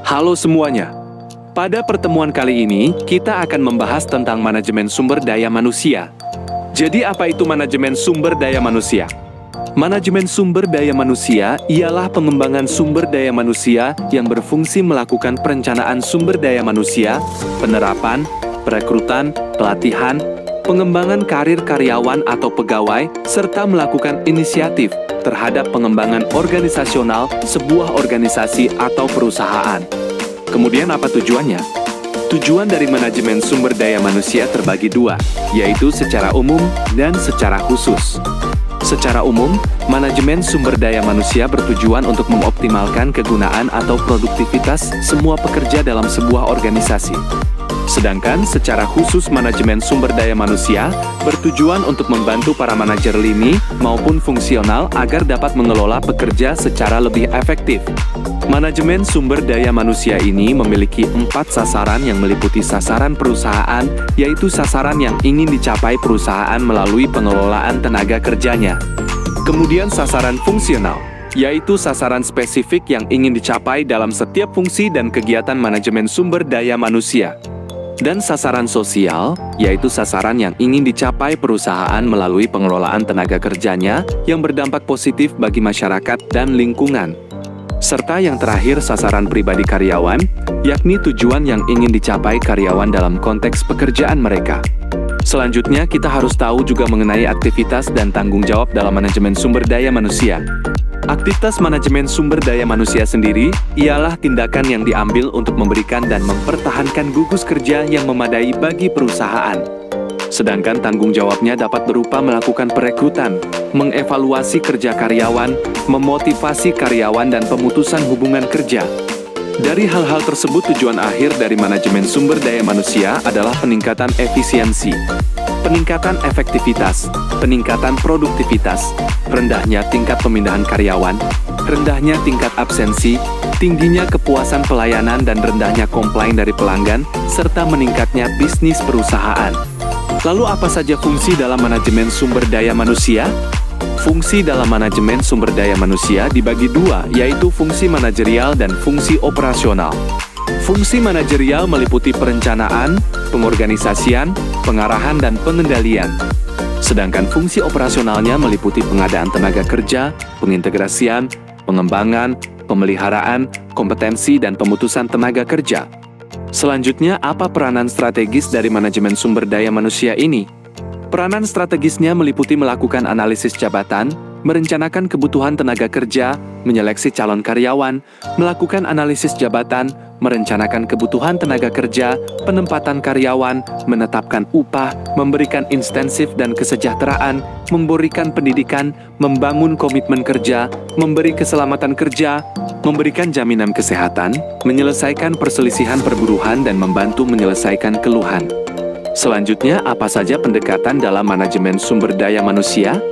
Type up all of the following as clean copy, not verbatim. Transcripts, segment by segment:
Halo semuanya. Pada pertemuan kali ini, kita akan membahas tentang manajemen sumber daya manusia. Jadi apa itu manajemen sumber daya manusia? Manajemen sumber daya manusia ialah pengembangan sumber daya manusia yang berfungsi melakukan perencanaan sumber daya manusia, penerapan, perekrutan, pelatihan, pengembangan karir karyawan atau pegawai, serta melakukan inisiatif terhadap pengembangan organisasional sebuah organisasi atau perusahaan. Kemudian apa tujuannya? Tujuan dari manajemen sumber daya manusia terbagi dua, yaitu secara umum dan secara khusus. Secara umum, manajemen sumber daya manusia bertujuan untuk mengoptimalkan kegunaan atau produktivitas semua pekerja dalam sebuah organisasi. Sedangkan secara khusus manajemen sumber daya manusia bertujuan untuk membantu para manajer lini maupun fungsional agar dapat mengelola pekerja secara lebih efektif. Manajemen sumber daya manusia ini memiliki 4 sasaran yang meliputi sasaran perusahaan, yaitu sasaran yang ingin dicapai perusahaan melalui pengelolaan tenaga kerjanya. Kemudian sasaran fungsional, yaitu sasaran spesifik yang ingin dicapai dalam setiap fungsi dan kegiatan manajemen sumber daya manusia. Dan sasaran sosial, yaitu sasaran yang ingin dicapai perusahaan melalui pengelolaan tenaga kerjanya yang berdampak positif bagi masyarakat dan lingkungan. Serta yang terakhir sasaran pribadi karyawan, yakni tujuan yang ingin dicapai karyawan dalam konteks pekerjaan mereka. Selanjutnya kita harus tahu juga mengenai aktivitas dan tanggung jawab dalam manajemen sumber daya manusia. Aktivitas manajemen sumber daya manusia sendiri ialah tindakan yang diambil untuk memberikan dan mempertahankan gugus kerja yang memadai bagi perusahaan. Sedangkan tanggung jawabnya dapat berupa melakukan perekrutan, mengevaluasi kerja karyawan, memotivasi karyawan dan pemutusan hubungan kerja. Dari hal-hal tersebut tujuan akhir dari manajemen sumber daya manusia adalah peningkatan efisiensi, peningkatan efektivitas, peningkatan produktivitas, rendahnya tingkat pemindahan karyawan, rendahnya tingkat absensi, tingginya kepuasan pelayanan dan rendahnya komplain dari pelanggan, serta meningkatnya bisnis perusahaan. Lalu apa saja fungsi dalam manajemen sumber daya manusia? Fungsi dalam manajemen sumber daya manusia dibagi dua, yaitu fungsi manajerial dan fungsi operasional. Fungsi manajerial meliputi perencanaan, pengorganisasian, pengarahan dan pengendalian. Sedangkan fungsi operasionalnya meliputi pengadaan tenaga kerja, pengintegrasian, pengembangan, pemeliharaan, kompetensi dan pemutusan tenaga kerja. Selanjutnya, apa peranan strategis dari manajemen sumber daya manusia ini? Peranan strategisnya meliputi melakukan analisis jabatan, merencanakan kebutuhan tenaga kerja, menyeleksi calon karyawan, melakukan analisis jabatan, merencanakan kebutuhan tenaga kerja, penempatan karyawan, menetapkan upah, memberikan insentif dan kesejahteraan, memberikan pendidikan, membangun komitmen kerja, memberi keselamatan kerja, memberikan jaminan kesehatan, menyelesaikan perselisihan perburuhan dan membantu menyelesaikan keluhan. Selanjutnya, apa saja pendekatan dalam manajemen sumber daya manusia?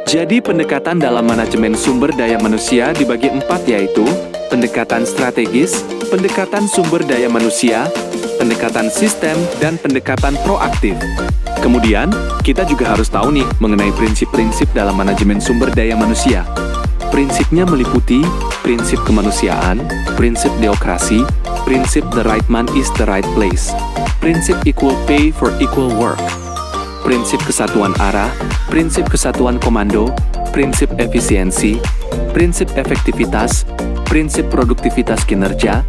Jadi pendekatan dalam manajemen sumber daya manusia dibagi 4, yaitu pendekatan strategis, pendekatan sumber daya manusia, pendekatan sistem, dan pendekatan proaktif. Kemudian, kita juga harus tahu nih mengenai prinsip-prinsip dalam manajemen sumber daya manusia. Prinsipnya meliputi prinsip kemanusiaan, prinsip demokrasi, prinsip the right man is the right place, prinsip equal pay for equal work, prinsip kesatuan arah, prinsip kesatuan komando, prinsip efisiensi, prinsip efektivitas, prinsip produktivitas kinerja,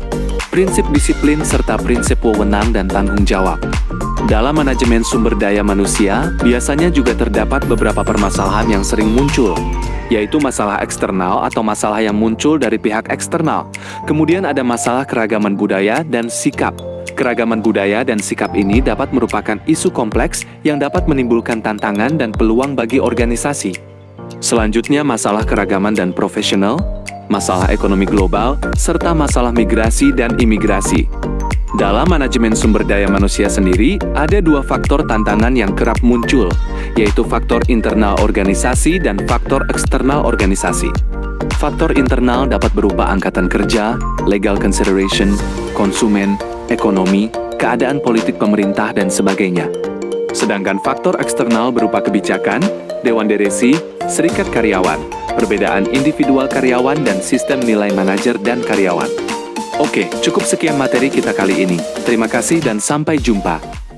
prinsip disiplin serta prinsip wewenang dan tanggung jawab. Dalam manajemen sumber daya manusia, biasanya juga terdapat beberapa permasalahan yang sering muncul, yaitu masalah eksternal atau masalah yang muncul dari pihak eksternal. Kemudian ada masalah keragaman budaya dan sikap. Keragaman budaya dan sikap ini dapat merupakan isu kompleks yang dapat menimbulkan tantangan dan peluang bagi organisasi. Selanjutnya masalah keragaman dan profesional, masalah ekonomi global, serta masalah migrasi dan imigrasi. Dalam manajemen sumber daya manusia sendiri, ada 2 faktor tantangan yang kerap muncul, yaitu faktor internal organisasi dan faktor eksternal organisasi. Faktor internal dapat berupa angkatan kerja, legal consideration, konsumen, ekonomi, keadaan politik pemerintah, dan sebagainya. Sedangkan faktor eksternal berupa kebijakan, dewan direksi, serikat karyawan, perbedaan individual karyawan, dan sistem nilai manajer dan karyawan. Oke, cukup sekian materi kita kali ini. Terima kasih dan sampai jumpa.